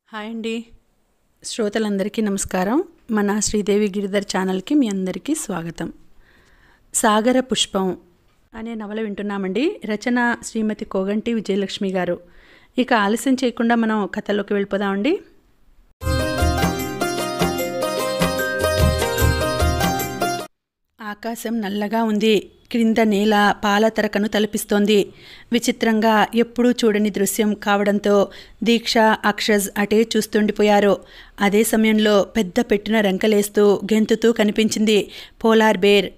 Hi అండి, శ్రోతలందరికీ నమస్కారం. మన శ్రీదేవి గిరిధర్ ఛానల్కి మీ అందరికీ స్వాగతం. సాగర పుష్పం అనే నవల వింటున్నామండి. రచన శ్రీమతి కోగంటి విజయలక్ష్మి గారు. ఇక ఆలస్యం చేయకుండా మనం కథలోకి వెళ్ళిపోదామండి. ఆకాశం నల్లగా ఉంది. క్రింద నేల పాలతరకను తలపిస్తోంది. విచిత్రంగా ఎప్పుడూ చూడని దృశ్యం కావడంతో దీక్ష, అక్షజ్ అటే చూస్తుండిపోయారు. అదే సమయంలో పెద్ద పెట్టిన రెంకలేస్తూ గెంతుతూ కనిపించింది పోలార్ బేర్.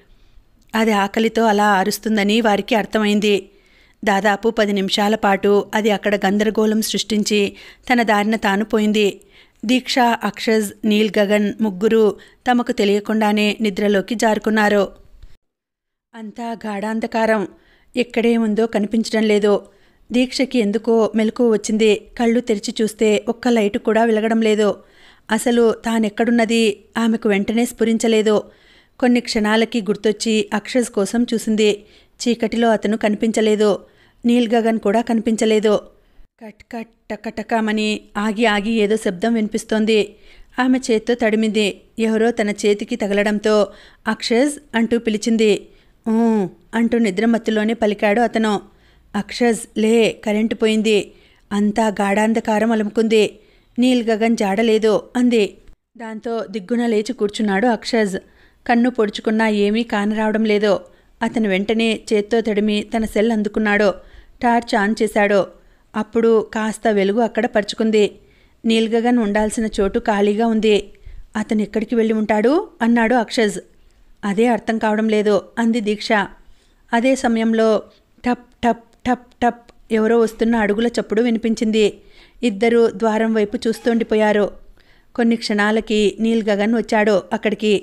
అది ఆకలితో అలా అరుస్తుందని వారికి అర్థమైంది. దాదాపు 10 నిమిషాల పాటు అది అక్కడ గందరగోళం సృష్టించి తన దారిన తాను పోయింది. దీక్ష, అక్షజ్, నీల్ గగన్ ముగ్గురు తమకు తెలియకుండానే నిద్రలోకి జారుకున్నారు. అంతా గాఢాంధకారం. ఎక్కడే ఉందో కనిపించడం లేదు. దీక్షకి ఎందుకో మెలకువ వచ్చింది. కళ్ళు తెరిచి చూస్తే ఒక్క లైటు కూడా వెలగడం లేదు. అసలు తానెక్కడున్నది ఆమెకు వెంటనే స్ఫురించలేదు. కొన్ని క్షణాలకి గుర్తొచ్చి అక్షజ్ కోసం చూసింది. చీకటిలో అతను కనిపించలేదు. నీల్ గగన్ కూడా కనిపించలేదు. కట్ కట్ టకటకమని ఆగి ఆగి ఏదో శబ్దం వినిపిస్తోంది. ఆమె చేత్తో తడిమింది. ఎవరో తన చేతికి తగలడంతో అక్షజ్ అంటూ పిలిచింది. అంటూ నిద్రమత్తులోనే పలికాడు అతను. అక్షజ్, లే, కరెంటు పోయింది. అంతా గాఢాంధకారం అలుముకుంది. నీల్ గగన్ జాడలేదు అంది. దాంతో దిగ్గున లేచి కూర్చున్నాడు అక్షజ్. కన్ను పొడుచుకున్నా ఏమీ కానరావడం లేదు. అతను వెంటనే చేత్తో తడిమి తన సెల్ అందుకున్నాడు. టార్చ్ ఆన్ చేశాడు. అప్పుడు కాస్త వెలుగు అక్కడ పరుచుకుంది. నీల్ గగన్ ఉండాల్సిన చోటు ఖాళీగా ఉంది. అతను ఎక్కడికి వెళ్ళి ఉంటాడు అన్నాడు అక్షజ్. అదే అర్థం కావడం లేదు అంది దీక్ష. అదే సమయంలో టప్ టప్ టప్ టప్ ఎవరో వస్తున్న అడుగుల చప్పుడు వినిపించింది. ఇద్దరు ద్వారం వైపు చూస్తుండిపోయారు. కొన్ని క్షణాలకి నీల్ గగన్ వచ్చాడు అక్కడికి.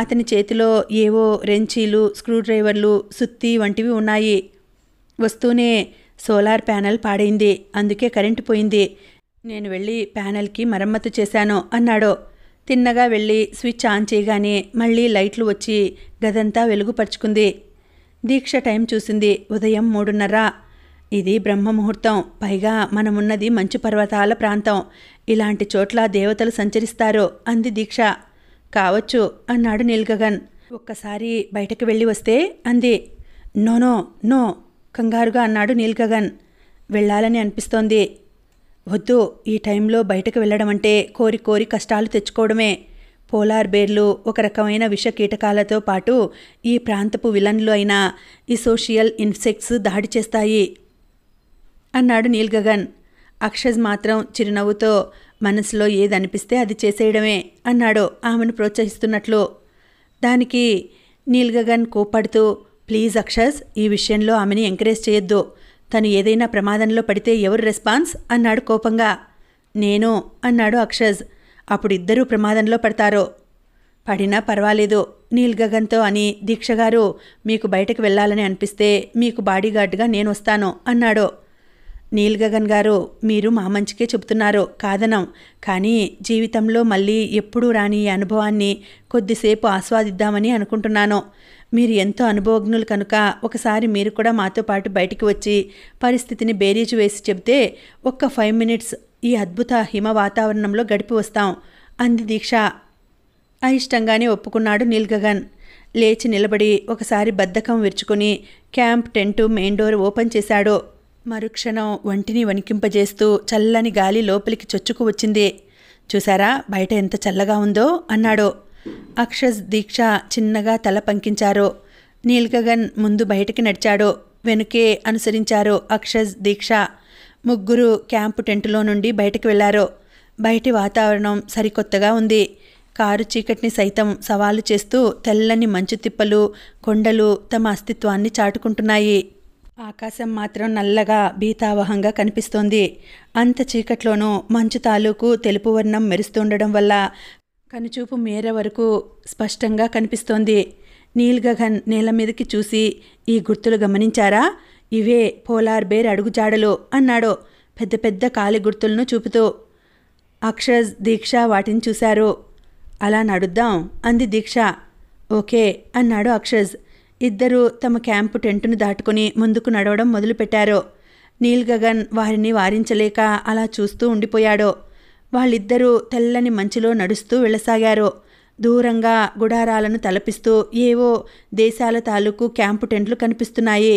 అతని చేతిలో ఏవో రెంచీలు, స్క్రూడ్రైవర్లు, సుత్తి వంటివి ఉన్నాయి. వస్తూనే సోలార్ ప్యానెల్ పాడైంది, అందుకే కరెంటు పోయింది. నేను వెళ్ళి ప్యానెల్కి మరమ్మతు చేశాను అన్నాడు. తిన్నగా వెళ్ళి స్విచ్ ఆన్ చేయగానే మళ్ళీ లైట్లు వచ్చి గదంతా వెలుగుపరుచుకుంది. దీక్ష టైం చూసింది. ఉదయం 3:30. ఇది బ్రహ్మముహూర్తం. పైగా మనమున్నది మంచు పర్వతాల ప్రాంతం. ఇలాంటి చోట్ల దేవతలు సంచరిస్తారు అంది దీక్ష. కావచ్చు అన్నాడు నీల్ గగన్. ఒక్కసారి బయటకు వెళ్ళి వస్తే అంది. నో నో కంగారుగా అన్నాడు నీల్ గగన్. వెళ్ళాలని అనిపిస్తోంది. వద్దు, ఈ టైంలో బయటకు వెళ్ళడం అంటే కోరి కోరి కష్టాలు తెచ్చుకోవడమే. పోలార్ బేర్లు ఒక రకమైన విష కీటకాలతో పాటు ఈ ప్రాంతపు విలన్లు అయిన ఈ సోషియల్ ఇన్సెక్ట్స్ దాడి చేస్తాయి అన్నాడు నీల్ గగన్. అక్షజ్ మాత్రం చిరునవ్వుతో మనసులో ఏదనిపిస్తే అది చేసేయడమే అన్నాడు ఆమెను ప్రోత్సహిస్తున్నట్లు. దానికి నీల్ గగన్ కోప్పడుతూ, ప్లీజ్ అక్షజ్, ఈ విషయంలో ఆమెని ఎంకరేజ్ చేయొద్దు. తను ఏదైనా ప్రమాదంలో పడితే ఎవరు రెస్పాన్స్ అన్నాడు కోపంగా. నేను అన్నాడు అక్షజ్. అప్పుడు ఇద్దరూ ప్రమాదంలో పడతారు. పడినా పర్వాలేదు నీల్ గగన్తో అని. దీక్షగారు, మీకు బయటకు వెళ్ళాలని అనిపిస్తే మీకు బాడీగార్డ్గా నేను వస్తాను అన్నాడు. నీల్ గగన్ గారు, మీరు మా మంచికే చెబుతున్నారు, కాదనం. కానీ జీవితంలో మళ్ళీ ఎప్పుడూ రాని ఈ అనుభవాన్ని కొద్దిసేపు ఆస్వాదిద్దామని అనుకుంటున్నాను. మీరు ఎంతో అనుభవజ్ఞులు కనుక ఒకసారి మీరు కూడా మాతో పాటు బయటికి వచ్చి పరిస్థితిని బేరీజు వేసి చెబితే ఒక్క 5 మినిట్స్ ఈ అద్భుత హిమ వాతావరణంలో గడిపి వస్తాం అంది దీక్ష. అయిష్టంగానే ఒప్పుకున్నాడు నీల్ గగన్. లేచి నిలబడి ఒకసారి బద్ధకం విరుచుకుని camp tent main door open చేశాడు. మరుక్షణం ఒంటిని వణికింపజేస్తూ చల్లని గాలి లోపలికి చొచ్చుకు వచ్చింది. చూసారా బయట ఎంత చల్లగా ఉందో అన్నాడు. అక్షజ్, దీక్ష చిన్నగా తల పంకించారు. నీల్ గగన్ ముందు బయటికి నడిచాడు. వెనుకే అనుసరించారు అక్షజ్, దీక్ష. ముగ్గురు క్యాంపు టెంటులో నుండి బయటకు వెళ్లారు. బయటి వాతావరణం సరికొత్తగా ఉంది. కారు చీకటిని సైతం సవాలు చేస్తూ తెల్లని మంచు తిప్పలు, కొండలు తమ అస్తిత్వాన్ని చాటుకుంటున్నాయి. ఆకాశం మాత్రం నల్లగా భీతావహంగా కనిపిస్తోంది. అంత చీకట్లోనూ మంచు తాలూకు తెలుపు వర్ణం మెరుస్తుండడం వల్ల కనుచూపు మేర వరకు స్పష్టంగా కనిపిస్తోంది. నీల్ గగన్ నేల మీదకి చూసి, ఈ గుర్తులు గమనించారా? ఇవే పోలార్ బేర్ అడుగుజాడలు అన్నాడు పెద్ద పెద్ద కాలి గుర్తులను చూపుతూ. అక్షజ్, దీక్ష వాటిని చూశారు. అలా నడుద్దాం అంది దీక్ష. ఓకే అన్నాడు అక్షజ్. ఇద్దరూ తమ క్యాంపు టెంటును దాటుకుని ముందుకు నడవడం మొదలుపెట్టారు. నీల్ గగన్ వారిని వారించలేక అలా చూస్తూ ఉండిపోయాడు. వాళ్ళిద్దరూ తెల్లని మంచులో నడుస్తూ వెళ్ళసాగారు. దూరంగా గుడారాలను తలపిస్తూ ఏవో దేశాల తాలూకు క్యాంపు టెంట్లు కనిపిస్తున్నాయి.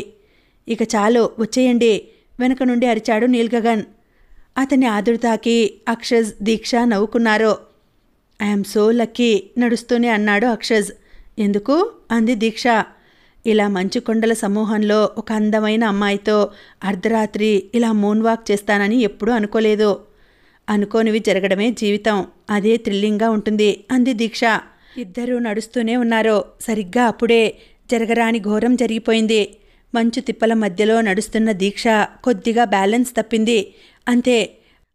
ఇక చాలు, వచ్చేయండి, వెనక నుండి అరిచాడు నీల్గగన్. అతని ఆదుర్దాకి అక్షజ్, దీక్ష నవ్వుకున్నారు. ఐఎమ్ సో లక్కీ, నడుస్తూనే అన్నాడు అక్షజ్. ఎందుకు అంది దీక్ష. ఇలా మంచు కొండల సమూహంలో ఒక అందమైన అమ్మాయితో అర్ధరాత్రి ఇలా మూన్ వాక్ చేస్తానని ఎప్పుడూ అనుకోలేదు. అనుకోనివి జరగడమే జీవితం, అదే థ్రిల్లింగ్గా ఉంటుంది అంది దీక్ష. ఇద్దరూ నడుస్తూనే ఉన్నారు. సరిగ్గా అప్పుడే జరగరాని ఘోరం జరిగిపోయింది. మంచు తిప్పల మధ్యలో నడుస్తున్న దీక్ష కొద్దిగా బ్యాలెన్స్ తప్పింది. అంతే,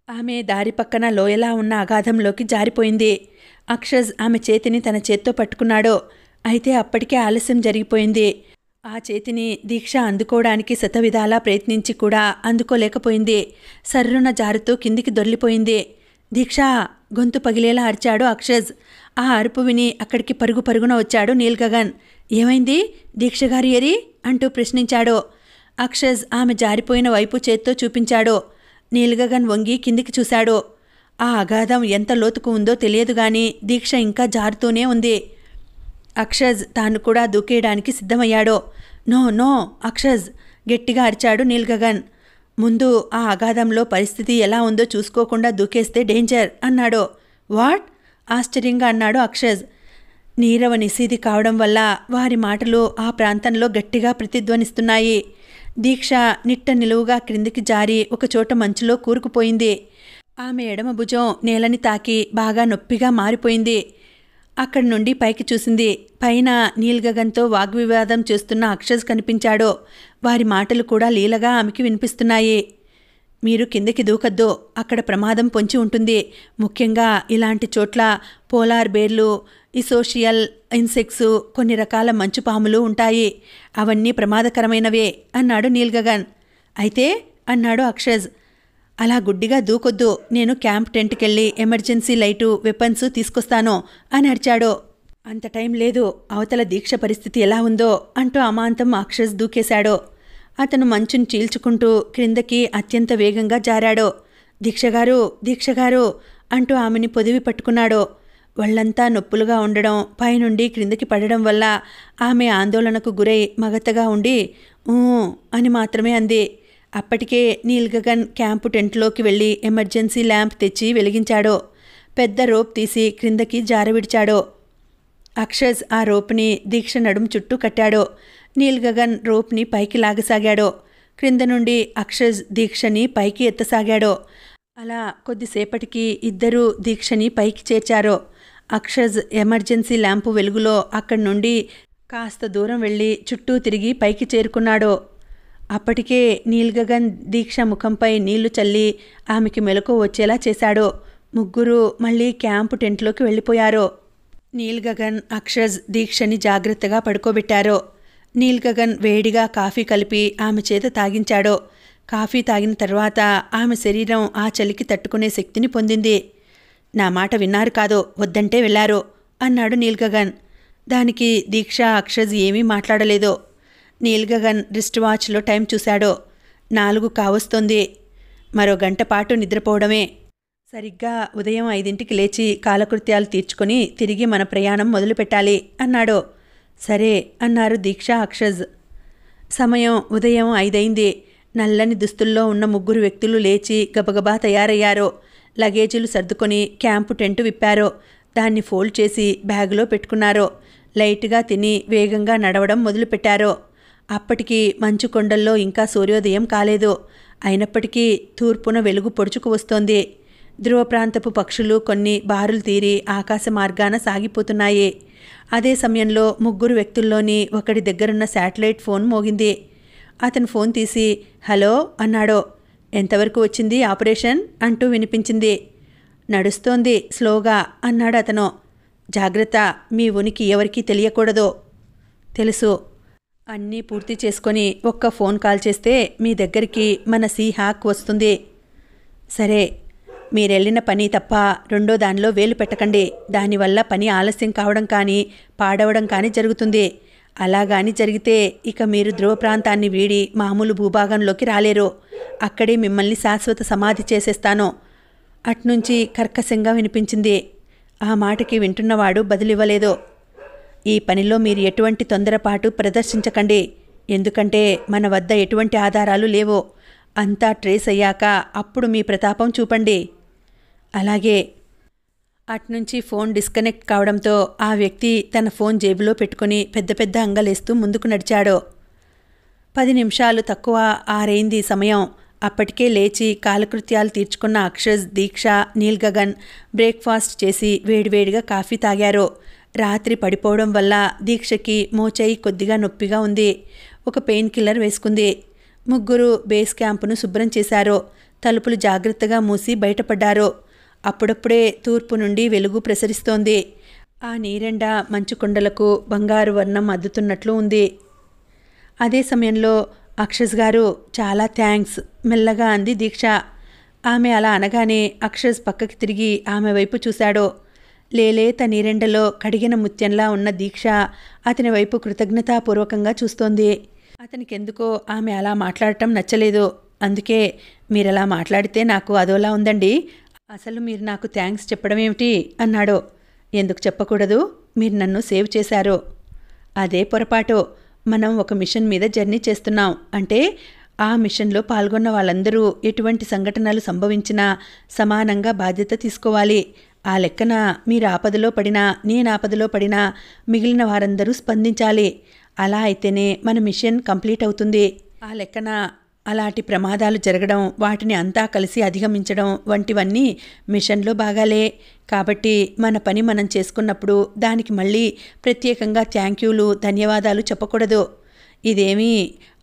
ఆమె దారి పక్కన లోయలా ఉన్న అగాధంలోకి జారిపోయింది. అక్షజ్ ఆమె చేతిని తన చేత్తో పట్టుకున్నాడు. అయితే అప్పటికే ఆలస్యం జరిగిపోయింది. ఆ చేతిని దీక్ష అందుకోవడానికి శతవిధాలా ప్రయత్నించి కూడా అందుకోలేకపోయింది. సర్రున జారుతూ కిందికి దొర్లిపోయింది. దీక్ష, గొంతు పగిలేలా అరిచాడు అక్షజ్. ఆ అరుపు విని అక్కడికి పరుగు పరుగున వచ్చాడు నీల్గగన్. ఏమైంది, దీక్షగారి ఏరి అంటూ ప్రశ్నించాడు. అక్షజ్ ఆమె జారిపోయిన వైపు చేత్తో చూపించాడు. నీల్గగన్ వంగి కిందికి చూశాడు. ఆ అగాధం ఎంత లోతుకు ఉందో తెలియదు గాని దీక్ష ఇంకా జారుతూనే ఉంది. అక్షజ్ తాను కూడా దూకేయడానికి సిద్ధమయ్యాడు. నో నో అక్షజ్, గట్టిగా అరిచాడు నీల్గగన్. ముందు ఆ అగాధంలో పరిస్థితి ఎలా ఉందో చూసుకోకుండా దూకేస్తే డేంజర్ అన్నాడు. వాట్, ఆశ్చర్యంగా అన్నాడు అక్షజ్. నీరవ నిశీది కావడం వల్ల వారి మాటలు ఆ ప్రాంతంలో గట్టిగా ప్రతిధ్వనిస్తున్నాయి. దీక్ష నిట్ట నిలువుగా క్రిందికి జారి ఒకచోట మంచులో కూరుకుపోయింది. ఆమె ఎడమ భుజం నేలని తాకి బాగా నొప్పిగా మారిపోయింది. అక్కడి నుండి పైకి చూసింది. పైన నీల్గగన్తో వాగ్వివాదం చేస్తున్న అక్షజ్ కనిపించాడు. వారి మాటలు కూడా లీలగా ఆమెకి వినిపిస్తున్నాయి. మీరు కిందకి దూకద్దు, అక్కడ ప్రమాదం పొంచి ఉంటుంది. ముఖ్యంగా ఇలాంటి చోట్ల పోలార్ బేర్లు, ఇసోషియల్ ఇన్సెక్ట్స్, కొన్ని రకాల మంచుపాములు ఉంటాయి. అవన్నీ ప్రమాదకరమైనవే అన్నాడు నీల్గగన్. అయితే అన్నాడు అక్షజ్. అలా గుడ్డిగా దూకొద్దు, నేను క్యాంప్ టెంట్కెళ్ళి ఎమర్జెన్సీ లైటు, వెపన్స్ తీసుకొస్తాను అని అరిచాడు. అంత టైం లేదు, అవతల దీక్ష పరిస్థితి ఎలా ఉందో అంటూ అమాంతం అక్షజ్ దూకేశాడు. అతను మంచుని చీల్చుకుంటూ క్రిందకి అత్యంత వేగంగా జారాడు. దీక్షగారు, దీక్షగారు అంటూ ఆమెని పొదివి పట్టుకున్నాడు. వాళ్ళంతా నొప్పులుగా ఉండడం, పైనుండి క్రిందకి పడడం వల్ల ఆమె ఆందోళనకు గురై మగతగా ఉండి ఊ అని మాత్రమే అంది. అప్పటికే నీల్గగన్ క్యాంపు టెంట్లోకి వెళ్ళి ఎమర్జెన్సీ ల్యాంప్ తెచ్చి వెలిగించాడు. పెద్ద రోప్ తీసి క్రిందకి జారవిడిచాడు. అక్షజ్ ఆ రోప్ని దీక్ష నడుం చుట్టూ కట్టాడు. నీల్గగన్ రోప్ని పైకి లాగసాగాడు. క్రింద నుండి అక్షజ్ దీక్షని పైకి ఎత్తసాగాడు. అలా కొద్దిసేపటికి ఇద్దరూ దీక్షని పైకి చేర్చారు. అక్షజ్ ఎమర్జెన్సీ ల్యాంపు వెలుగులో అక్కడి నుండి కాస్త దూరం వెళ్ళి చుట్టూ తిరిగి పైకి చేరుకున్నాడు. అప్పటికే నీల్గగన్ దీక్ష ముఖంపై నీళ్లు చల్లి ఆమెకి మెలకువ వచ్చేలా చేశాడు. ముగ్గురు మళ్ళీ క్యాంపు టెంట్లోకి వెళ్ళిపోయారు. నీల్గగన్, అక్షజ్ దీక్షని జాగ్రత్తగా పడుకోబెట్టారు. నీల్గగన్ వేడిగా కాఫీ కలిపి ఆమె చేత తాగించాడు. కాఫీ తాగిన తర్వాత ఆమె శరీరం ఆ చలికి తట్టుకునే శక్తిని పొందింది. నా మాట విన్నారు కాదు, వద్దంటే వెళ్ళారు అన్నాడు నీల్గగన్. దానికి దీక్ష, అక్షజ్ ఏమీ మాట్లాడలేదు. నీల్గగన్ రిస్ట్ వాచ్లో టైం చూశాడు. 4 కావస్తోంది. మరో గంట పాటు నిద్రపోవడమే. సరిగ్గా ఉదయం 5ంటికి లేచి కాలకృత్యాలు తీర్చుకొని తిరిగి మన ప్రయాణం మొదలుపెట్టాలి అన్నాడు. సరే అన్నారు దీక్ష, అక్షజ్. సమయం ఉదయం 5 అయింది. నల్లని దుస్తుల్లో ఉన్న 3 వ్యక్తులు లేచి గబగబా తయారయ్యారు. లగేజీలు సర్దుకొని క్యాంపు టెంటు విప్పారు. దాన్ని ఫోల్డ్ చేసి బ్యాగులో పెట్టుకున్నారు. లైట్గా తిని వేగంగా నడవడం మొదలుపెట్టారు. అప్పటికి మంచు కొండల్లో ఇంకా సూర్యోదయం కాలేదు. అయినప్పటికీ తూర్పున వెలుగు పొడుచుకు వస్తోంది. ధ్రువ ప్రాంతపు పక్షులు కొన్ని బారులు తీరి ఆకాశ మార్గాన సాగిపోతున్నాయి. అదే సమయంలో 3 వ్యక్తుల్లోని ఒకడి దగ్గరున్న శాటిలైట్ ఫోన్ మోగింది. అతను ఫోన్ తీసి హలో అన్నాడు. ఎంతవరకు వచ్చింది ఆపరేషన్ అంటూ వినిపించింది. నడుస్తోంది స్లోగా అన్నాడు అతను. జాగ్రత్త, మీ ఉనికి ఎవరికీ తెలియకూడదు. తెలుసు. అన్నీ పూర్తి చేసుకొని ఒక్క ఫోన్ కాల్ చేస్తే మీ దగ్గరికి మన సీ హ్యాక్ వస్తుంది. సరే, మీరెళ్ళిన పని తప్ప రెండో దానిలో వేలు పెట్టకండి. దానివల్ల పని ఆలస్యం కావడం కానీ పాడవడం కానీ జరుగుతుంది. అలాగాని జరిగితే ఇక మీరు ధ్రువ ప్రాంతాన్ని వీడి మామూలు భూభాగంలోకి రాలేరు. అక్కడే మిమ్మల్ని శాశ్వత సమాధి చేసేస్తాను. అట్నుంచి కర్కశంగా వినిపించింది. ఆ మాటకి వింటున్నవాడు బదులివ్వలేదు. ఈ పనిలో మీరు ఎటువంటి తొందరపాటు ప్రదర్శించకండి. ఎందుకంటే మన వద్ద ఎటువంటి ఆధారాలు లేవో. అంతా ట్రేస్ అయ్యాక అప్పుడు మీ ప్రతాపం చూపండి. అలాగే. అట్నుంచి ఫోన్ డిస్కనెక్ట్ కావడంతో ఆ వ్యక్తి తన ఫోన్ జేబులో పెట్టుకుని పెద్ద పెద్ద అంగలేస్తూ ముందుకు నడిచాడు. 10 నిమిషాలు తక్కువ ఆరైంది సమయం. అప్పటికే లేచి కాలకృత్యాలు తీర్చుకున్న అక్షజ్, దీక్ష, నీల్ గగన్ బ్రేక్ఫాస్ట్ చేసి వేడివేడిగా కాఫీ తాగారు. రాత్రి పడిపోవడం వల్ల దీక్షకి మోచేయి కొద్దిగా నొప్పిగా ఉంది. ఒక పెయిన్ కిల్లర్ వేసుకుంది. ముగ్గురు బేస్ క్యాంపును శుభ్రం చేశారు. తలుపులు జాగ్రత్తగా మూసి బయటపడ్డారు. అప్పుడప్పుడే తూర్పు నుండి వెలుగు ప్రసరిస్తోంది. ఆ నీరెండ మంచు కొండలకు బంగారు వర్ణం అద్దుతున్నట్లు ఉంది. అదే సమయంలో అక్షజ్ గారు, చాలా థ్యాంక్స్, మెల్లగా అంది దీక్ష. ఆమె అలా అనగానే అక్షజ్ పక్కకి తిరిగి ఆమె వైపు చూశాడు. లేలేత నీరెండలో కడిగిన ముత్యంలా ఉన్న దీక్ష అతని వైపు కృతజ్ఞతాపూర్వకంగా చూస్తోంది. అతనికెందుకో ఆమె అలా మాట్లాడటం నచ్చలేదు. అందుకే, మీరలా మాట్లాడితే నాకు అదోలా ఉందండి. అసలు మీరు నాకు థ్యాంక్స్ చెప్పడం ఏమిటి అన్నాడు. ఎందుకు చెప్పకూడదు? మీరు నన్ను సేవ్ చేశారు. అదే పొరపాటు. మనం ఒక మిషన్ మీద జర్నీ చేస్తున్నాం అంటే ఆ మిషన్లో పాల్గొన్న వాళ్ళందరూ ఎటువంటి సంఘటనలు సంభవించినా సమానంగా బాధ్యత తీసుకోవాలి. ఆ లెక్కన మీరు ఆపదలో పడినా, నేను ఆపదలో పడినా మిగిలిన వారందరూ స్పందించాలి. అలా అయితేనే మన మిషన్ కంప్లీట్ అవుతుంది. ఆ లెక్కన అలాంటి ప్రమాదాలు జరగడం, వాటిని అంతా కలిసి అధిగమించడం వంటివన్నీ మిషన్లో భాగాలే. కాబట్టి మన పని మనం చేసుకున్నప్పుడు దానికి మళ్ళీ ప్రత్యేకంగా థ్యాంక్యూలు, ధన్యవాదాలు చెప్పకూడదు. ఇదేమీ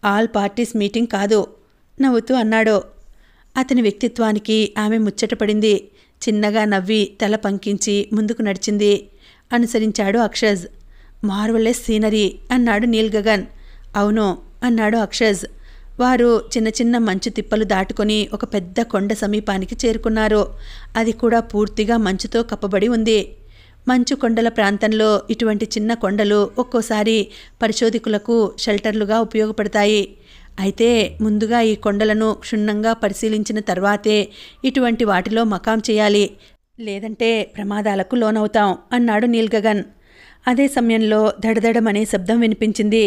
ఆల్ పార్టీస్ మీటింగ్ కాదు, నవ్వుతూ అన్నాడు. అతని వ్యక్తిత్వానికి ఆమె ముచ్చటపడింది. చిన్నగా నవ్వి తల పంకించి ముందుకు నడిచింది. అనుసరించాడు అక్షజ్. మార్వలెస్ సీనరీ అన్నాడు నీల్ గగన్. అవును అన్నాడు అక్షజ్. వారు చిన్న చిన్న మంచు తిప్పలు దాటుకొని ఒక పెద్ద కొండ సమీపానికి చేరుకున్నారు. అది కూడా పూర్తిగా మంచుతో కప్పబడి ఉంది. మంచు కొండల ప్రాంతంలో ఇటువంటి చిన్న కొండలు ఒక్కోసారి పరిశోధకులకు షెల్టర్లుగా ఉపయోగపడతాయి. అయితే ముందుగా ఈ కొండలను క్షుణ్ణంగా పరిశీలించిన తర్వాతే ఇటువంటి వాటిలో మకాం చేయాలి. లేదంటే ప్రమాదాలకు లోనవుతాం అన్నాడు నీల్ గగన్. అదే సమయంలో దడదడమనే శబ్దం వినిపించింది.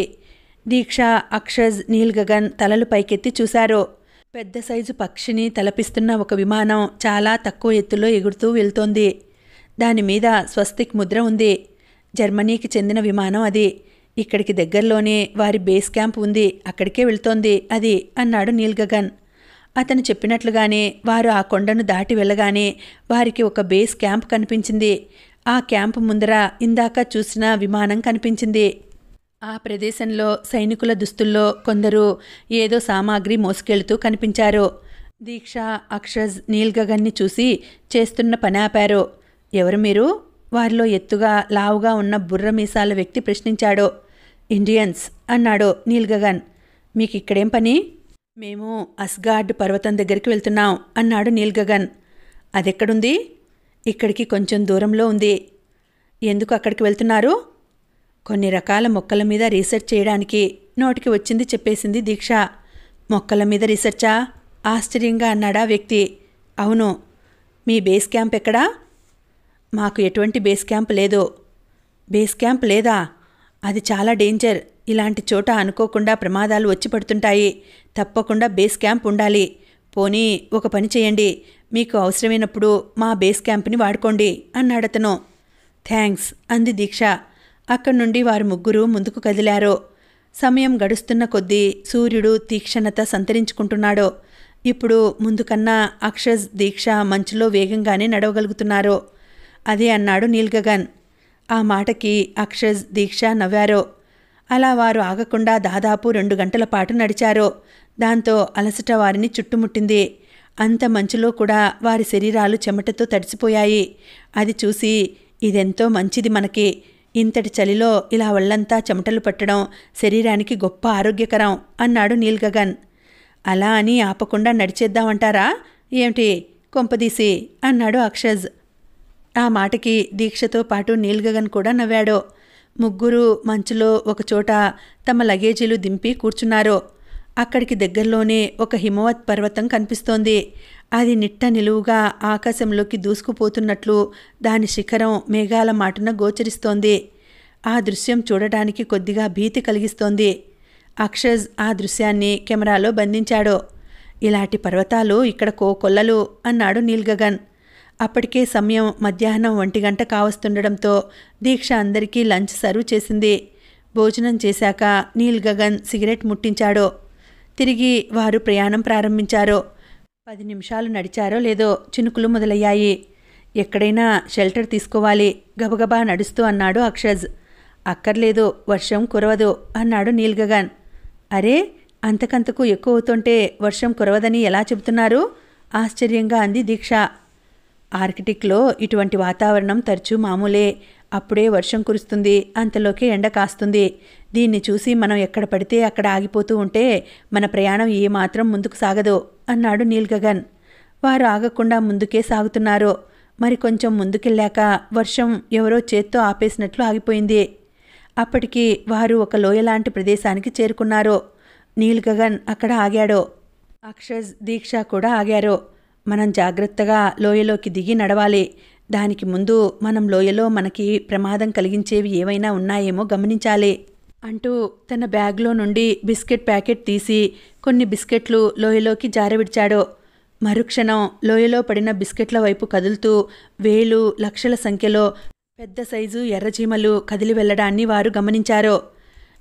దీక్ష, అక్షజ్, నీల్ గగన్ తలలు పైకెత్తి చూశారు. పెద్ద సైజు పక్షిని తలపిస్తున్న ఒక విమానం చాలా తక్కువ ఎత్తులో ఎగురుతూ వెళ్తోంది. దానిమీద స్వస్తిక్ ముద్ర ఉంది. జర్మనీకి చెందిన విమానం అది. ఇక్కడికి దగ్గరలోనే వారి బేస్ క్యాంప్ ఉంది. అక్కడికే వెళ్తోంది అది అన్నాడు నీల్ గగన్. అతను చెప్పినట్లుగానే వారు ఆ కొండను దాటి వెళ్ళగానే వారికి ఒక బేస్ క్యాంప్ కనిపించింది. ఆ క్యాంప్ ముందర ఇందాక చూసిన విమానం కనిపించింది. ఆ ప్రదేశంలో సైనికుల దుస్తుల్లో కొందరు ఏదో సామాగ్రి మోసుకెళ్తూ కనిపించారు. దీక్ష, అక్షజ్, నీల్ గగన్ని చూసి చేస్తున్న పని ఆపారు. ఎవరు మీరు? వారిలో ఎత్తుగా లావుగా ఉన్న బుర్ర మీసాల వ్యక్తి ప్రశ్నించాడు. ఇండియన్స్ అన్నాడు నీల్ గగన్. మీకు ఇక్కడేం పని? మేము అస్గార్డ్ పర్వతం దగ్గరికి వెళ్తున్నాం అన్నాడు నీల్ గగన్. అదెక్కడుంది? ఇక్కడికి కొంచెం దూరంలో ఉంది. ఎందుకు అక్కడికి వెళ్తున్నారు? కొన్ని రకాల మొక్కల మీద రీసెర్చ్ చేయడానికి. నోటికి వచ్చింది చెప్పేసింది దీక్ష. మొక్కల మీద రీసెర్చా? ఆశ్చర్యంగా అన్నాడా వ్యక్తి. అవును. మీ బేస్ క్యాంప్ ఎక్కడా? మాకు ఎటువంటి బేస్ క్యాంప్ లేదు. బేస్ క్యాంప్ లేదా? అది చాలా డేంజర్. ఇలాంటి చోట అనుకోకుండా ప్రమాదాలు వచ్చి పడుతుంటాయి. తప్పకుండా బేస్ క్యాంప్ ఉండాలి. పోనీ ఒక పని చేయండి, మీకు అవసరమైనప్పుడు మా బేస్ క్యాంప్ని వాడుకోండి అన్నాడతను. థ్యాంక్స్ అంది దీక్ష. అక్కడి నుండి వారు ముగ్గురు ముందుకు కదిలారు. సమయం గడుస్తున్న కొద్దీ సూర్యుడు తీక్షణత సంతరించుకుంటున్నాడు. ఇప్పుడు ముందుకన్నా అక్షజ్, దీక్ష మంచులో వేగంగానే నడవగలుగుతున్నారు. అదే అన్నాడు నీల్ గగన్. ఆ మాటకి అక్షజ్, దీక్ష నవ్వారు. అలా వారు ఆగకుండా దాదాపు 2 గంటల పాటు నడిచారు. దాంతో అలసట వారిని చుట్టుముట్టింది. అంత మంచులో కూడా వారి శరీరాలు చెమటతో తడిసిపోయాయి. అది చూసి, ఇదెంతో మంచిది మనకి. ఇంతటి చలిలో ఇలా ఒళ్లంతా చెమటలు పట్టడం శరీరానికి గొప్ప ఆరోగ్యకరం అన్నాడు నీల్ గగన్. అలా అని ఆపకుండా నడిచేద్దామంటారా ఏమిటి కొంపదీసి అన్నాడు అక్షజ్. ఆ మాటకి దీక్షతో పాటు నీల్ గగన్ కూడా నవ్వాడు. ముగ్గురు మంచులో ఒకచోట తమ లగేజీలు దింపి కూర్చున్నారు. అక్కడికి దగ్గరలోనే ఒక హిమవత్ పర్వతం కనిపిస్తోంది. అది నిట్ట నిలువుగా ఆకాశంలోకి దూసుకుపోతున్నట్లు దాని శిఖరం మేఘాల మాటున గోచరిస్తోంది. ఆ దృశ్యం చూడటానికి కొద్దిగా భీతి కలిగిస్తోంది. అక్షజ్ ఆ దృశ్యాన్ని కెమెరాలో బంధించాడు. ఇలాంటి పర్వతాలు ఇక్కడ కోకొల్లలు అన్నాడు నీల్గగన్. అప్పటికే సమయం మధ్యాహ్నం 1 గంట కావస్తుండడంతో దీక్ష అందరికీ లంచ్ సర్వ్ చేసింది. భోజనం చేశాక నీల్గగన్ సిగరెట్ ముట్టించాడు. తిరిగి వారు ప్రయాణం ప్రారంభించారు. 10 నిమిషాలు నడిచారో లేదో చినుకులు మొదలయ్యాయి. ఎక్కడైనా షెల్టర్ తీసుకోవాలి, గబగబా నడుస్తూ అన్నాడు అక్షజ్. అక్కర్లేదు, వర్షం కురవదు అన్నాడు నీల్గగన్. అరే, అంతకంతకు ఎక్కువ అవుతుంటే వర్షం కురవదని ఎలా చెబుతున్నారు? ఆశ్చర్యంగా అంది దీక్ష. ఆర్కిటిక్లో ఇటువంటి వాతావరణం తరచూ మామూలే. అప్పుడే వర్షం కురుస్తుంది, అంతలోకే ఎండ కాస్తుంది. దీన్ని చూసి మనం ఎక్కడ పడితే అక్కడ ఆగిపోతూ ఉంటే మన ప్రయాణం ఏమాత్రం ముందుకు సాగదు అన్నాడు నీల్గగన్. వారు ఆగకుండా ముందుకే సాగుతున్నారు. మరికొంచెం ముందుకెళ్ళాక వర్షం ఎవరో చేత్తో ఆపేసినట్లు ఆగిపోయింది. అప్పటికి వారు ఒక లోయలాంటి ప్రదేశానికి చేరుకున్నారు. నీల్గగన్ అక్కడ ఆగాడు. అక్షజ్, దీక్ష కూడా ఆగారు. మనం జాగ్రత్తగా లోయలోకి దిగి నడవాలి. దానికి ముందు మనం లోయలో మనకి ప్రమాదం కలిగించేవి ఏవైనా ఉన్నాయేమో గమనించాలి అంటూ తన బ్యాగ్లో నుండి బిస్కెట్ ప్యాకెట్ తీసి కొన్ని బిస్కెట్లు లోయలోకి జారవిడిచాడు. మరుక్షణం లోయలో పడిన బిస్కెట్ల వైపు కదులుతూ వేలు లక్షల సంఖ్యలో పెద్ద సైజు ఎర్రచీమలు కదిలి వెళ్లడాన్ని వారు గమనించారు.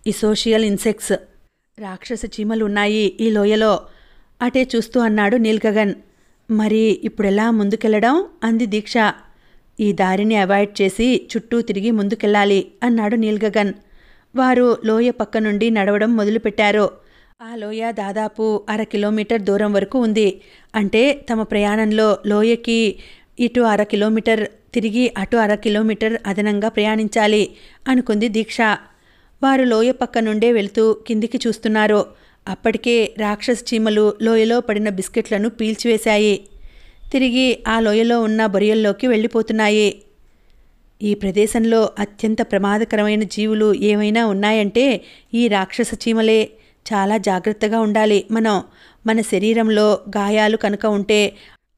ఈ సోషియల్ ఇన్సెక్ట్స్, రాక్షస చీమలు ఉన్నాయి ఈ లోయలో అటే చూస్తూ అన్నాడు నీల్గగన్. మరి ఇప్పుడెలా ముందుకెళ్లడం అంది దీక్ష. ఈ దారిని అవాయిడ్ చేసి చుట్టూ తిరిగి ముందుకెళ్ళాలి అన్నాడు నీల్గగన్. వారు లోయ పక్క నుండి నడవడం మొదలుపెట్టారు. ఆ లోయ దాదాపు 1/2 కిలోమీటర్ దూరం వరకు ఉంది. అంటే తమ ప్రయాణంలో లోయకి ఇటు 1/2 కిలోమీటర్, తిరిగి అటు 1/2 కిలోమీటర్ అదనంగా ప్రయాణించాలి అనుకుంది దీక్ష. వారు లోయ పక్క నుండే వెళుతూ కిందికి చూస్తున్నారు. అప్పటికే రాక్షస చీమలు లోయలో పడిన బిస్కెట్లను పీల్చివేశాయి. తిరిగి ఆ లోయలో ఉన్న బొరియల్లోకి వెళ్ళిపోతున్నాయి. ఈ ప్రదేశంలో అత్యంత ప్రమాదకరమైన జీవులు ఏవైనా ఉన్నాయంటే ఈ రాక్షస చీమలే. చాలా జాగ్రత్తగా ఉండాలి. మన శరీరంలో గాయాలు కనుక ఉంటే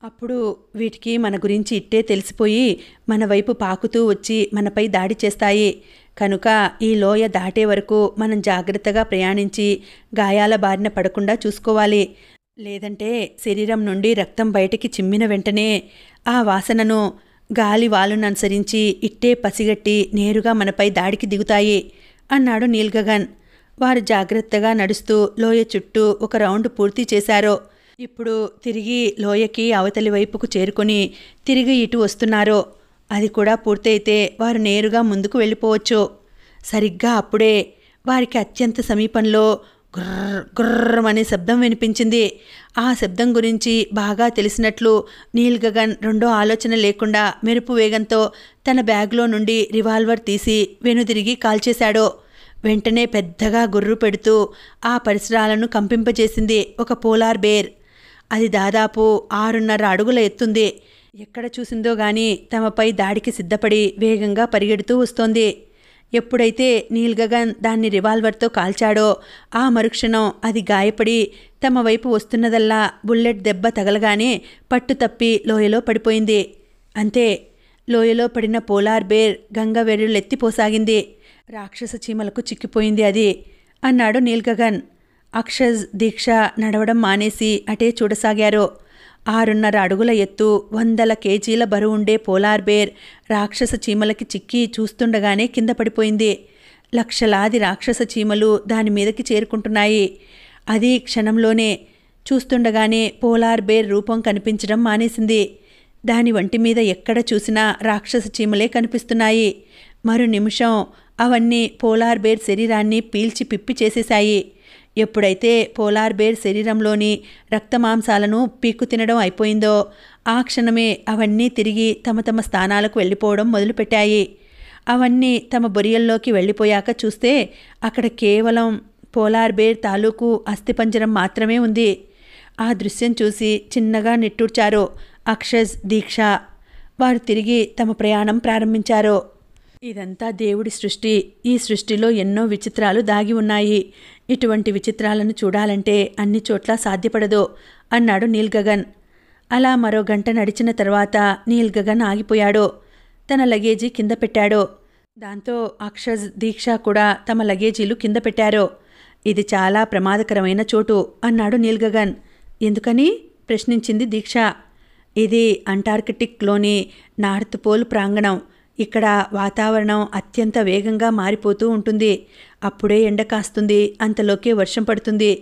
అప్పుడు వీటికి మన గురించి ఇట్టే తెలిసిపోయి మన వైపు పాకుతూ వచ్చి మనపై దాడి చేస్తాయి. కనుక ఈ లోయ దాటే వరకు మనం జాగ్రత్తగా ప్రయాణించి గాయాల బారిన పడకుండా చూసుకోవాలి. లేదంటే శరీరం నుండి రక్తం బయటికి చిమ్మిన వెంటనే ఆ వాసనను గాలి వాలుననుసరించి ఇట్టే పసిగట్టి నేరుగా మనపై దాడికి దిగుతాయి అన్నాడు నీల్గగన్. వారు జాగ్రత్తగా నడుస్తూ లోయ చుట్టూ ఒక రౌండ్ పూర్తి చేశారు. ఇప్పుడు తిరిగి లోయకి అవతలి వైపుకు చేరుకొని తిరిగి ఇటు వస్తున్నారు. అది కూడా పూర్తయితే వారు నేరుగా ముందుకు వెళ్ళిపోవచ్చు. సరిగ్గా అప్పుడే వారికి అత్యంత సమీపంలో గుర్ర గుర్రమనే శబ్దం వినిపించింది. ఆ శబ్దం గురించి బాగా తెలిసినట్లు నీల్గగన్ రెండో ఆలోచన లేకుండా మెరుపు వేగంతో తన బ్యాగ్లో నుండి రివాల్వర్ తీసి వెనుదిరిగి కాల్చేశాడు. వెంటనే పెద్దగా గుర్రు పెడుతూ ఆ పరిసరాలను కంపింపజేసింది ఒక పోలార్ బేర్. అది దాదాపు 6.5 అడుగుల ఎత్తుంది. ఎక్కడ చూసిందో గాని తమపై దాడికి సిద్ధపడి వేగంగా పరిగెడుతూ వస్తోంది. ఎప్పుడైతే నీల్గగన్ దాన్ని రివాల్వర్తో కాల్చాడో ఆ మరుక్షణం అది గాయపడి తమ వైపు వస్తున్నదల్లా బుల్లెట్ దెబ్బ తగలగానే పట్టుతప్పి లోయలో పడిపోయింది. అంతే, లోయలో పడిన పోలార్ బేర్ గంగవెర్రులెత్తిపోసాగింది. రాక్షస చీమలకు చిక్కిపోయింది అది అన్నాడు నీల్గగన్. అక్షజ్, దీక్ష నడవడం మానేసి అటే చూడసాగారు. 6.5 అడుగుల ఎత్తు 100 కేజీల బరువుండే పోలార్ బేర్ రాక్షస చీమలకి చిక్కి చూస్తుండగానే కింద పడిపోయింది. లక్షలాది రాక్షస చీమలు దాని మీదకి చేరుకుంటున్నాయి. అది క్షణంలోనే. చూస్తుండగానే పోలార్ బేర్ రూపం కనిపించడం మానేసింది. దాని వంటి మీద ఎక్కడ చూసినా రాక్షస చీమలే కనిపిస్తున్నాయి. మరో నిమిషం అవన్నీ పోలార్ బేర్ శరీరాన్ని పీల్చి పిప్పి చేసేశాయి. ఎప్పుడైతే పోలార్ బేర్ శరీరంలోని రక్తమాంసాలను పీక్కు తినడం అయిపోయిందో ఆ క్షణమే అవన్నీ తిరిగి తమ తమ స్థానాలకు వెళ్ళిపోవడం మొదలుపెట్టాయి. అవన్నీ తమ బొరియల్లోకి వెళ్ళిపోయాక చూస్తే అక్కడ కేవలం పోలార్ బేర్ తాలూకు అస్థిపంజరం మాత్రమే ఉంది. ఆ దృశ్యం చూసి చిన్నగా నిట్టూర్చారు అక్షజ్, దీక్ష. వారు తిరిగి తమ ప్రయాణం ప్రారంభించారు. ఇదంతా దేవుడి సృష్టి. ఈ సృష్టిలో ఎన్నో విచిత్రాలు దాగి ఉన్నాయి. ఇటువంటి విచిత్రాలను చూడాలంటే అన్ని చోట్ల సాధ్యపడదు అన్నాడు నీల్గగన్. అలా మరో గంట నడిచిన తర్వాత నీల్ గగన్ ఆగిపోయాడు. తన లగేజీ కింద పెట్టాడు. దాంతో అక్షజ్, దీక్ష కూడా తమ లగేజీలు కింద పెట్టారు. ఇది చాలా ప్రమాదకరమైన చోటు అన్నాడు నీల్ గగన్. ఎందుకని ప్రశ్నించింది దీక్ష. ఇది అంటార్కిటిక్లోని నార్త్ పోల్ ప్రాంగణం. ఇక్కడ వాతావరణం అత్యంత వేగంగా మారిపోతూ ఉంటుంది. అప్పుడే ఎండ కాస్తుంది, అంతలోకే వర్షం పడుతుంది.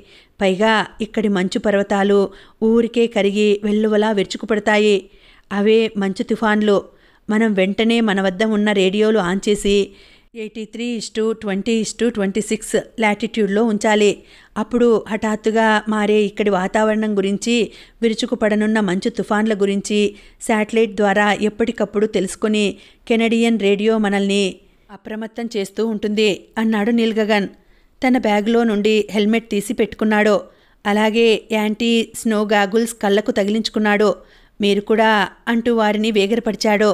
పైగా ఇక్కడి మంచు పర్వతాలు ఊరికే కరిగి వెల్లువలా విరుచుకుపడతాయి. అవే మంచు తుఫాన్లు. మనం వెంటనే మన వద్ద ఉన్న రేడియోలు ఆన్ చేసి 83:20:26 లాటిట్యూడ్లో ఉంచాలి. అప్పుడు హఠాత్తుగా మారే ఇక్కడి వాతావరణం గురించి, విరుచుకుపడనున్న మంచు తుఫాన్ల గురించి శాటిలైట్ ద్వారా ఎప్పటికప్పుడు తెలుసుకుని కెనడియన్ రేడియో మనల్ని అప్రమత్తం చేస్తూ ఉంటుంది అన్నాడు నీల్ గగన్. తన బ్యాగులో నుండి హెల్మెట్ తీసి పెట్టుకున్నాడు. అలాగే యాంటీ స్నో గాగుల్స్ కళ్లకు తగిలించుకున్నాడు. మీరు కూడా అంటూ వారిని వేగరపరిచాడు.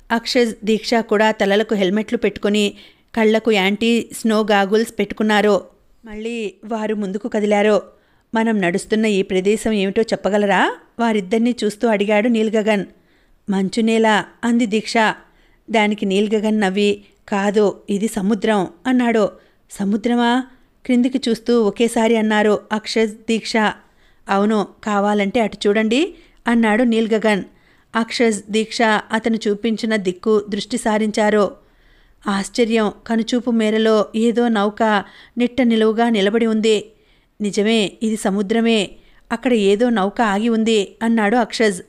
అక్షజ్, దీక్ష కూడా తలలకు హెల్మెట్లు పెట్టుకుని కళ్లకు యాంటీ స్నో గాగుల్స్ పెట్టుకున్నారు. మళ్ళీ వారు ముందుకు కదిలారు. మనం నడుస్తున్న ఈ ప్రదేశం ఏమిటో చెప్పగలరా? వారిద్దరినీ చూస్తూ అడిగాడు నీల్ గగన్. మంచునేల అంది దీక్ష. దానికి నీల్ గగన్ నవ్వి, కాదు, ఇది సముద్రం అన్నాడు. సముద్రమా? క్రిందికి చూస్తూ ఒకేసారి అన్నారు అక్షజ్, దీక్ష. అవును, కావాలంటే అటు చూడండి అన్నాడు నీల్ గగన్. అక్షజ్, దీక్ష అతను చూపించిన దిక్కు దృష్టి సారించారు. ఆశ్చర్యం, కనుచూపు మేరలో ఏదో నౌక నిట్ట నిలువుగా నిలబడి ఉంది. నిజమే, ఇది సముద్రమే. అక్కడ ఏదో నౌక ఆగి ఉంది అన్నాడు అక్షజ్.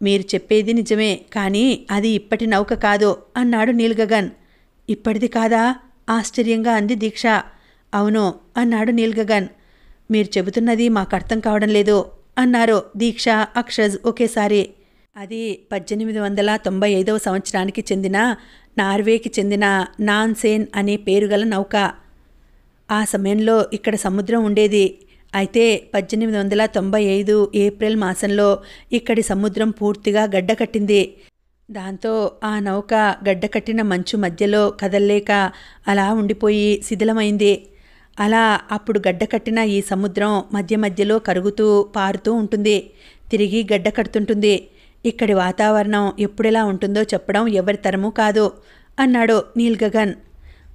మీరు చెప్పేది నిజమే, కానీ అది ఇప్పటి నౌక కాదు అన్నాడు నీల్ గగన్. ఇప్పటిది కాదా? ఆశ్చర్యంగా అంది దీక్ష. అవును అన్నాడు నీల్ గగన్. మీరు చెబుతున్నది మాకు అర్థం కావడం లేదు అన్నారు దీక్ష, అక్షజ్ ఒకేసారి. అది 1895 సంవత్సరానికి చెందిన నార్వేకి చెందిన నాన్సేన్ అనే పేరుగల నౌక. ఆ సమయంలో ఇక్కడ సముద్రం ఉండేది. అయితే 1895 ఏప్రిల్ మాసంలో ఇక్కడి సముద్రం పూర్తిగా గడ్డకట్టింది. దాంతో ఆ నౌక గడ్డకట్టిన మంచు మధ్యలో కదల్లేక అలా ఉండిపోయి శిథిలమైంది. అలా అప్పుడు గడ్డకట్టిన ఈ సముద్రం మధ్య మధ్యలో కరుగుతూ పారుతూ ఉంటుంది, తిరిగి గడ్డకడుతుంటుంది. ఇక్కడి వాతావరణం ఎప్పుడెలా ఉంటుందో చెప్పడం ఎవరి తరమూ కాదు అన్నాడు నీల్ గగన్.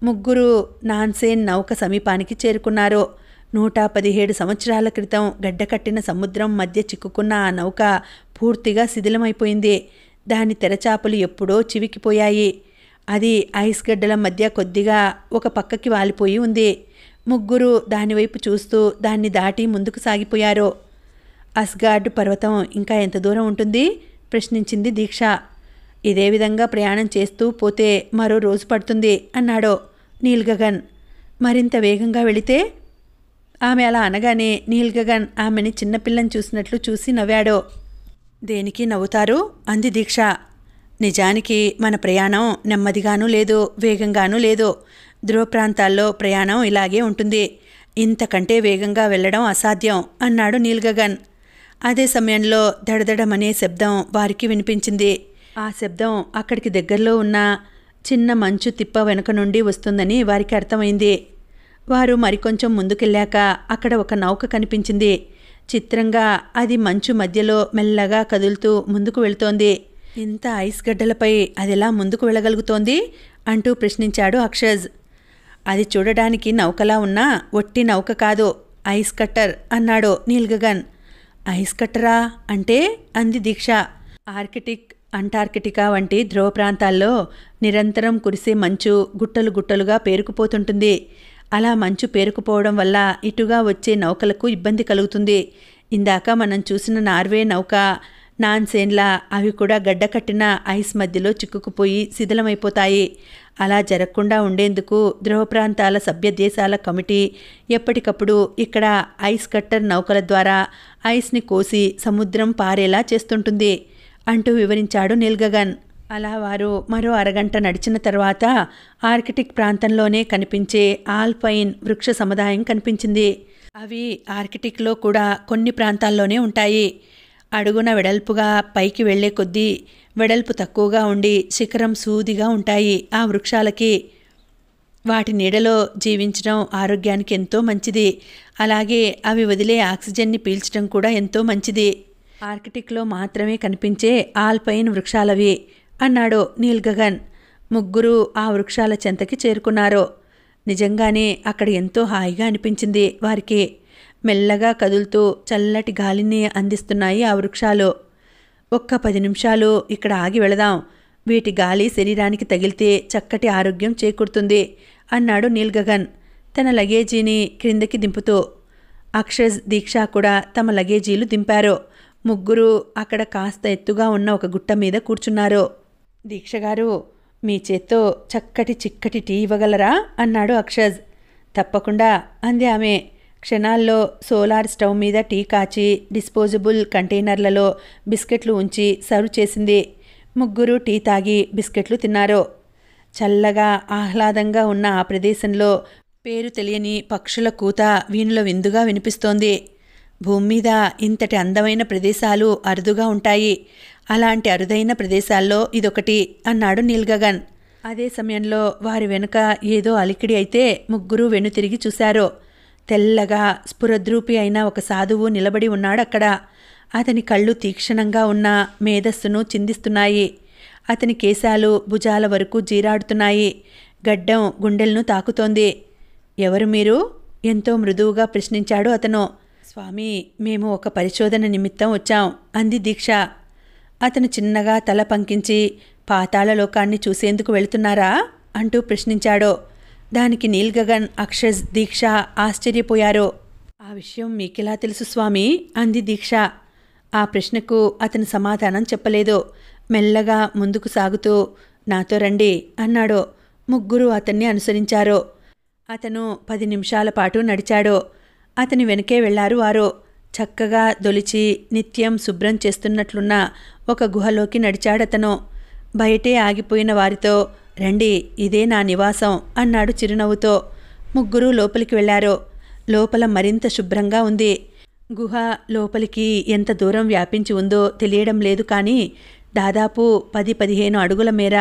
ముగ్గురు నాన్సేన్ నౌక సమీపానికి చేరుకున్నారు. 117 సంవత్సరాల క్రితం గడ్డకట్టిన సముద్రం మధ్య చిక్కుకున్న ఆ నౌక పూర్తిగా శిథిలమైపోయింది. దాని తెరచాపలు ఎప్పుడో చివికిపోయాయి. అది ఐస్ గడ్డల మధ్య కొద్దిగా ఒక పక్కకి వాలిపోయి ఉంది. ముగ్గురు దానివైపు చూస్తూ దాన్ని దాటి ముందుకు సాగిపోయారు. అస్గార్డ్ పర్వతం ఇంకా ఎంత దూరం ఉంటుంది? ప్రశ్నించింది దీక్ష. ఇదే విధంగా ప్రయాణం చేస్తూ పోతే మరో రోజు పడుతుంది అన్నాడు నీల్ గగన్. మరింత వేగంగా వెళితే? ఆమె అలా అనగానే నీల్ గగన్ ఆమెని చిన్నపిల్లని చూసినట్లు చూసి నవ్వాడు. దేనికి నవ్వుతారు? అంది దీక్ష. నిజానికి మన ప్రయాణం నెమ్మదిగానూ లేదు, వేగంగానూ లేదు. ధ్రువ ప్రాంతాల్లో ప్రయాణం ఇలాగే ఉంటుంది. ఇంతకంటే వేగంగా వెళ్ళడం అసాధ్యం అన్నాడు నీల్ గగన్. అదే సమయంలో దడదడమనే శబ్దం వారికి వినిపించింది. ఆ శబ్దం అక్కడికి దగ్గరలో ఉన్న చిన్న మంచు తిప్ప వెనుక నుండి వస్తుందని వారికి అర్థమైంది. వారు మరికొంచెం ముందుకెళ్ళాక అక్కడ ఒక నౌక కనిపించింది. చిత్రంగా అది మంచు మధ్యలో మెల్లగా కదులుతూ ముందుకు వెళుతోంది. ఇంత ఐస్ గడ్డలపై అదెలా ముందుకు వెళ్ళగలుగుతోంది అంటూ ప్రశ్నించాడు అక్షజ్. అది చూడడానికి నౌకలా ఉన్నా ఒట్టి నౌక కాదు, ఐస్ కట్టర్ అన్నాడు నీల్ గగన్. ఐస్ కట్టరా అంటే? అంది దీక్ష. ఆర్కిటిక్, అంటార్కిటికా వంటి ధ్రువ ప్రాంతాల్లో నిరంతరం కురిసే మంచు గుట్టలు గుట్టలుగా పేరుకుపోతుంటుంది. అలా మంచు పేరుకుపోవడం వల్ల ఇటుగా వచ్చే నౌకలకు ఇబ్బంది కలుగుతుంది. ఇందాక మనం చూసిన నార్వే నౌక నాన్సేన్లా అవి కూడా గడ్డకట్టిన ఐస్ మధ్యలో చిక్కుకుపోయి శిథిలమైపోతాయి. అలా జరగకుండా ఉండేందుకు ధ్రువ ప్రాంతాల సభ్య దేశాల కమిటీ ఎప్పటికప్పుడు ఇక్కడ ఐస్ కట్టర్ నౌకల ద్వారా ఐస్ని కోసి సముద్రం పారేలా చేస్తుంటుంది అంటూ వివరించాడు నీల్ గగన్. అలా వారు మరో అరగంట నడిచిన తర్వాత ఆర్కిటిక్ ప్రాంతంలోనే కనిపించే ఆల్పైన్ వృక్ష సముదాయం కనిపించింది. అవి ఆర్కిటిక్లో కూడా కొన్ని ప్రాంతాల్లోనే ఉంటాయి. అడుగున వెడల్పుగా పైకి వెళ్లే కొద్దీ వెడల్పు తక్కువగా ఉండి శిఖరం సూదిగా ఉంటాయి ఆ వృక్షాలకి. వాటి నీడలో జీవించడం ఆరోగ్యానికి ఎంతో మంచిది. అలాగే అవి వదిలే ఆక్సిజన్ని పీల్చడం కూడా ఎంతో మంచిది. ఆర్కిటిక్లో మాత్రమే కనిపించే ఆల్పైన్ వృక్షాలవి అన్నాడు నీల్ గగన్. ముగ్గురు ఆ వృక్షాల చెంతకి చేరుకున్నారు. నిజంగానే అక్కడ ఎంతో హాయిగా అనిపించింది వారికి. మెల్లగా కదులుతూ చల్లటి గాలిని అందిస్తున్నాయి ఆ వృక్షాలు. ఒక్క 10 నిమిషాలు ఇక్కడ ఆగి వెళదాం, వీటి గాలి శరీరానికి తగిలితే చక్కటి ఆరోగ్యం చేకూరుతుంది అన్నాడు నీల్ గగన్ తన లగేజీని క్రిందకి దింపుతూ. అక్షజ్, దీక్ష కూడా తమ లగేజీలు దింపారు. ముగ్గురు అక్కడ కాస్త ఎత్తుగా ఉన్న ఒక గుట్ట మీద కూర్చున్నారు. దీక్షగారు, మీ చేత్తో చక్కటి చిక్కటి టీ ఇవ్వగలరా అన్నాడు అక్షజ్. తప్పకుండా అంది ఆమె. క్షణాల్లో సోలార్ స్టవ్ మీద టీ కాచి డిస్పోజబుల్ కంటైనర్లలో బిస్కెట్లు ఉంచి సర్వ్ చేసింది. ముగ్గురు టీ తాగి బిస్కెట్లు తిన్నారు. చల్లగా ఆహ్లాదంగా ఉన్న ఆ ప్రదేశంలో పేరు తెలియని పక్షుల కూత వీణుల విందుగా వినిపిస్తోంది. భూమి మీద ఇంతటి అందమైన ప్రదేశాలు అరుదుగా ఉంటాయి. అలాంటి అరుదైన ప్రదేశాల్లో ఇదొకటి అన్నాడు నీల్ గగన్. అదే సమయంలో వారి వెనుక ఏదో అలికిడి అయితే ముగ్గురు వెనుతిరిగి చూశారు. తెల్లగా స్ఫురద్రూపి అయిన ఒక సాధువు నిలబడి ఉన్నాడక్కడ. అతని కళ్ళు తీక్షణంగా ఉన్న మేధస్సును చిందిస్తున్నాయి. అతని కేశాలు భుజాల వరకు జీరాడుతున్నాయి. గడ్డం గుండెలను తాకుతోంది. ఎవరు మీరు? ఎంతో మృదువుగా ప్రశ్నించాడు అతను. స్వామి, మేము ఒక పరిశోధన నిమిత్తం వచ్చాం అంది దీక్ష. అతను చిన్నగా తల పంకించి పాతాళలోకాన్ని చూసేందుకు వెళుతున్నారా అంటూ ప్రశ్నించాడు. దానికి నీల్ గగన్, అక్షజ్, దీక్ష ఆశ్చర్యపోయారు. ఆ విషయం మీకెలా తెలుసు స్వామి అంది దీక్ష. ఆ ప్రశ్నకు అతను సమాధానం చెప్పలేదు. మెల్లగా ముందుకు సాగుతూ నాతో రండి అన్నాడు. ముగ్గురు అతన్ని అనుసరించారు. అతను 10 నిమిషాల పాటు నడిచాడు. అతని వెనకే వెళ్లారు వారు. చక్కగా దొలిచి నిత్యం శుభ్రం చేస్తున్నట్లున్న ఒక గుహలోకి నడిచాడతను. బయటే ఆగిపోయిన వారితో రండి, ఇదే నా నివాసం అన్నాడు చిరునవ్వుతో. ముగ్గురు లోపలికి వెళ్లారు. లోపల మరింత శుభ్రంగా ఉంది. గుహ లోపలికి ఎంత దూరం వ్యాపించి ఉందో తెలియడం లేదు, కానీ దాదాపు 10-15 అడుగుల మేర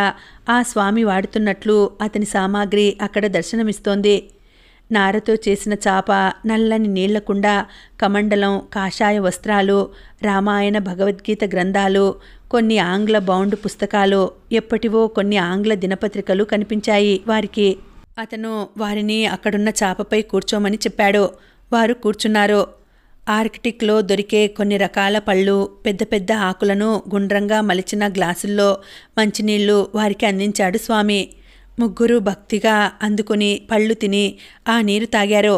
ఆ స్వామి వాడుతున్నట్లు అతని సామాగ్రి అక్కడ దర్శనమిస్తోంది. నారతో చేసిన చాప, నల్లని నీళ్లకుండ, కమండలం, కాషాయ వస్త్రాలు, రామాయణ భగవద్గీత గ్రంథాలు, కొన్ని ఆంగ్ల బౌండ్ పుస్తకాలు, ఎప్పటివో కొన్ని ఆంగ్ల దినపత్రికలు కనిపించాయి వారికి. అతను వారిని అక్కడున్న చాపపై కూర్చోమని చెప్పాడు. వారు కూర్చున్నారు. ఆర్కిటిక్లో దొరికే కొన్ని రకాల పళ్ళు, పెద్ద పెద్ద ఆకులను గుండ్రంగా మలిచిన గ్లాసుల్లో మంచినీళ్లు వారికి అందించాడు స్వామి. ముగ్గురు భక్తిగా అందుకుని పళ్ళు తిని ఆ నీరు తాగారు.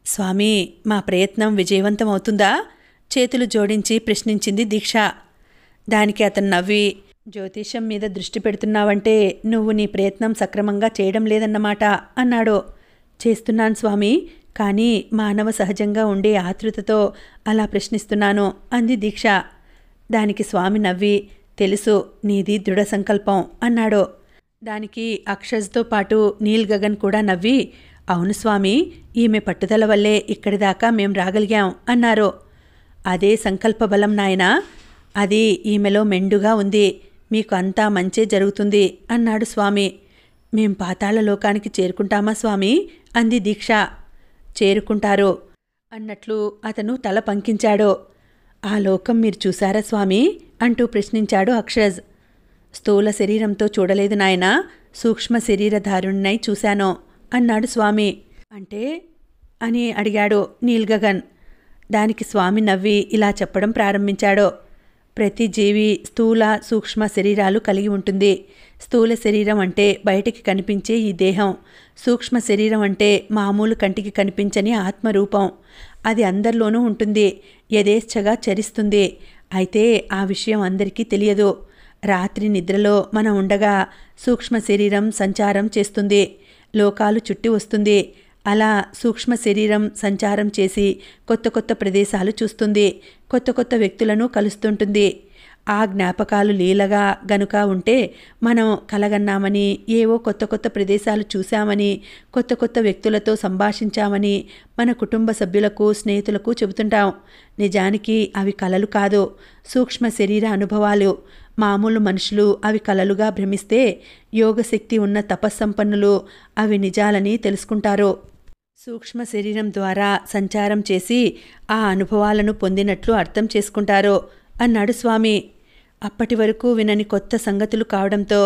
స్వామి, మా ప్రయత్నం విజయవంతమవుతుందా? చేతులు జోడించి ప్రశ్నించింది దీక్ష. దానికి అతను నవ్వి, జ్యోతిషం మీద దృష్టి పెడుతున్నావంటే నువ్వు నీ ప్రయత్నం సక్రమంగా చేయడం లేదన్నమాట అన్నాడు. చేస్తున్నాను స్వామి, కానీ మానవ సహజంగా ఉండే ఆతృతతో అలా ప్రశ్నిస్తున్నాను అంది దీక్ష. దానికి స్వామి నవ్వి, తెలుసు, నీది దృఢ సంకల్పం అన్నాడు. దానికి అక్షజ్తో పాటు నీల్ గగన్ కూడా నవ్వి, అవును స్వామి, ఈమె పట్టుదల వల్లే ఇక్కడి దాకా మేం రాగలిగాం అన్నారు. అదే సంకల్ప బలం నాయనా, అది ఈమెలో మెండుగా ఉంది. మీకు అంతా మంచే జరుగుతుంది అన్నాడు స్వామి. మేం పాతాళ లోకానికి చేరుకుంటామా స్వామి అంది దీక్ష. చేరుకుంటారు అన్నట్లు అతను తల పంకించాడు. ఆ లోకం మీరు చూశారా స్వామి అంటూ ప్రశ్నించాడు అక్షజ్. స్థూల శరీరంతో చూడలేదు నాయనా, సూక్ష్మ శరీరధారుణ్ణై చూశాను అన్నాడు స్వామి. అంటే అని అడిగాడు నీల్ గగన్. దానికి స్వామి నవ్వి ఇలా చెప్పడం ప్రారంభించాడు. ప్రతి జీవి స్థూల సూక్ష్మ శరీరాలు కలిగి ఉంటుంది. స్థూల శరీరం అంటే బయటికి కనిపించే ఈ దేహం. సూక్ష్మ శరీరం అంటే మామూలు కంటికి కనిపించని ఆత్మరూపం. అది అందరిలోనూ ఉంటుంది, యథేచ్ఛగా చరిస్తుంది. అయితే ఆ విషయం అందరికీ తెలియదు. రాత్రి నిద్రలో మనం ఉండగా సూక్ష్మ శరీరం సంచారం చేస్తుంది, లోకాలు చుట్టి వస్తుంది. అలా సూక్ష్మ శరీరం సంచారం చేసి కొత్త కొత్త ప్రదేశాలు చూస్తుంది, కొత్త కొత్త వ్యక్తులను కలుస్తుంటుంది. ఆ జ్ఞాపకాలు లీలగా గనుక ఉంటే మనం కలగన్నామని, ఏవో కొత్త కొత్త ప్రదేశాలు చూశామని, కొత్త కొత్త వ్యక్తులతో సంభాషించామని మన కుటుంబ సభ్యులకు, స్నేహితులకు చెబుతుంటాం. నిజానికి అవి కలలు కాదు, సూక్ష్మ శరీర అనుభవాలు. మామూలు మనుషులు అవి కలలుగా భ్రమిస్తే, యోగశక్తి ఉన్న తపస్సంపన్నులు అవి నిజాలని తెలుసుకుంటారు. సూక్ష్మ శరీరం ద్వారా సంచారం చేసి ఆ అనుభవాలను పొందినట్లు అర్థం చేసుకుంటారు. అన్నాడు స్వామి. అప్పటి వరకు వినని కొత్త సంగతులు కావడంతో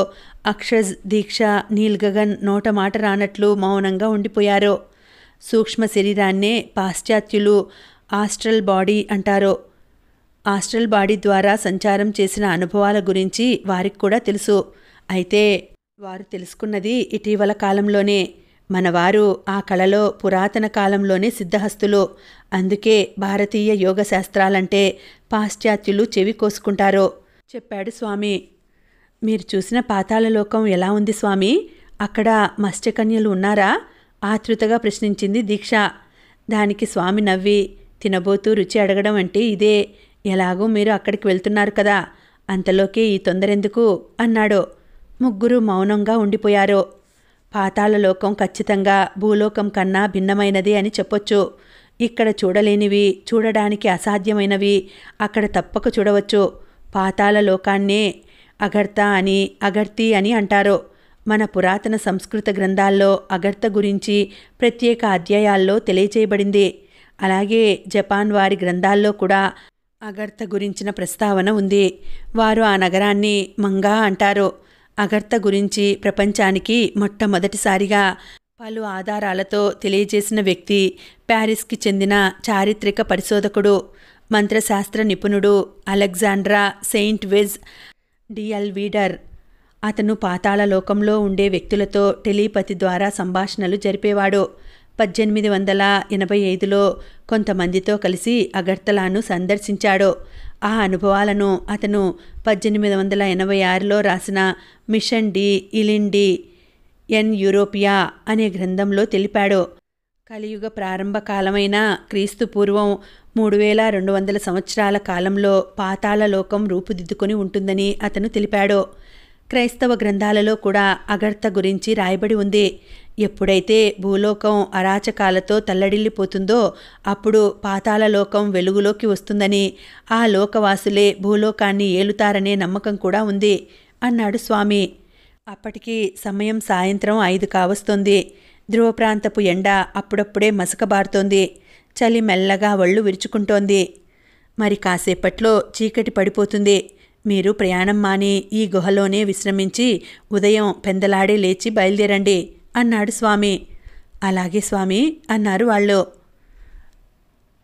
అక్షజ్, దీక్ష, నీల్గగన్ నోట మాట రానట్లు మౌనంగా ఉండిపోయారు. సూక్ష్మ శరీరాన్నే పాశ్చాత్యులు ఆస్ట్రల్ బాడీ అంటారు. ఆస్ట్రల్ బాడీ ద్వారా సంచారం చేసిన అనుభవాల గురించి వారికి కూడా తెలుసు. అయితే వారు తెలుసుకున్నది ఇటీవల కాలంలోనే. మనవారు ఆ కళలో పురాతన కాలంలోనే సిద్ధహస్తులు. అందుకే భారతీయ యోగ శాస్త్రాలంటే పాశ్చాత్యులు చెవి కోసుకుంటారు చెప్పాడు స్వామి. మీరు చూసిన పాతాళలోకం ఎలా ఉంది స్వామి? అక్కడ మత్స్యకన్యలు ఉన్నారా? ఆతృతగా ప్రశ్నించింది దీక్ష. దానికి స్వామి నవ్వి, తినబోతూ రుచి అడగడం అంటే ఇదే. ఎలాగూ మీరు అక్కడికి వెళ్తున్నారు కదా, అంతలోకే ఈ తొందరెందుకు అన్నాడు. ముగ్గురు మౌనంగా ఉండిపోయారు. పాతాళలోకం ఖచ్చితంగా భూలోకం కన్నా భిన్నమైనది అని చెప్పొచ్చు. ఇక్కడ చూడలేనివి, చూడడానికి అసాధ్యమైనవి అక్కడ తప్పక చూడవచ్చు. పాతాళలోకాన్నే అగర్త అని, అగర్తి అని అంటారు. మన పురాతన సంస్కృత గ్రంథాల్లో అగర్త గురించి ప్రత్యేక అధ్యాయాల్లో తెలియచేయబడింది. అలాగే జపాన్ వారి గ్రంథాల్లో కూడా అగర్త గురించిన ప్రస్తావన ఉంది. వారు ఆ నగరాన్ని మంగా అంటారు. అగర్త గురించి ప్రపంచానికి మొట్టమొదటిసారిగా పలు ఆధారాలతో తెలియజేసిన వ్యక్తి ప్యారిస్కి చెందిన చారిత్రక పరిశోధకుడు, మంత్రశాస్త్ర నిపుణుడు అలెగ్జాండ్రా సెయింట్ వెజ్ డియల్వీడర్. అతను పాతాళలోకంలో ఉండే వ్యక్తులతో టెలిపతి ద్వారా సంభాషణలు జరిపేవాడు. 1885లో కొంతమందితో కలిసి అగర్తలాను సందర్శించాడు. ఆ అనుభవాలను అతను 1886లో రాసిన మిషన్ డి ఇలిండి ఎన్ యూరోపియా అనే గ్రంథంలో తెలిపాడు. కలియుగ ప్రారంభ కాలమైన క్రీస్తు పూర్వం 3200 సంవత్సరాల కాలంలో పాతాళలోకం రూపుదిద్దుకొని ఉంటుందని అతను తెలిపాడు. క్రైస్తవ గ్రంథాలలో కూడా అగర్త గురించి రాయబడి ఉంది. ఎప్పుడైతే భూలోకం అరాచకాలతో తల్లడిల్లిపోతుందో అప్పుడు పాతాళలోకం వెలుగులోకి వస్తుందని, ఆ లోకవాసులే భూలోకాన్ని ఏలుతారనే నమ్మకం కూడా ఉంది అన్నాడు స్వామి. అప్పటికి సమయం సాయంత్రం 5 కావస్తోంది. ధ్రువప్రాంతపు ఎండ అప్పుడప్పుడే మసకబారుతోంది. చలి మెల్లగా ఒళ్ళు విరుచుకుంటోంది. మరి కాసేపట్లో చీకటి పడిపోతుంది. మీరు ప్రయాణం మాని ఈ గుహలోనే విశ్రమించి ఉదయం పెందలాడే లేచి బయలుదేరండి అన్నాడు స్వామి. అలాగే స్వామి అన్నారు వాళ్ళు.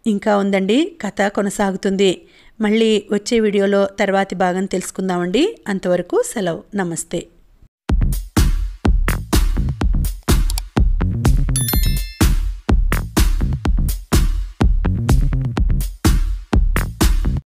ఇంకా ఉందండి, కథ కొనసాగుతుంది. మళ్ళీ వచ్చే వీడియోలో తర్వాతి భాగం తెలుసుకుందామండి. అంతవరకు సెలవు. నమస్తే.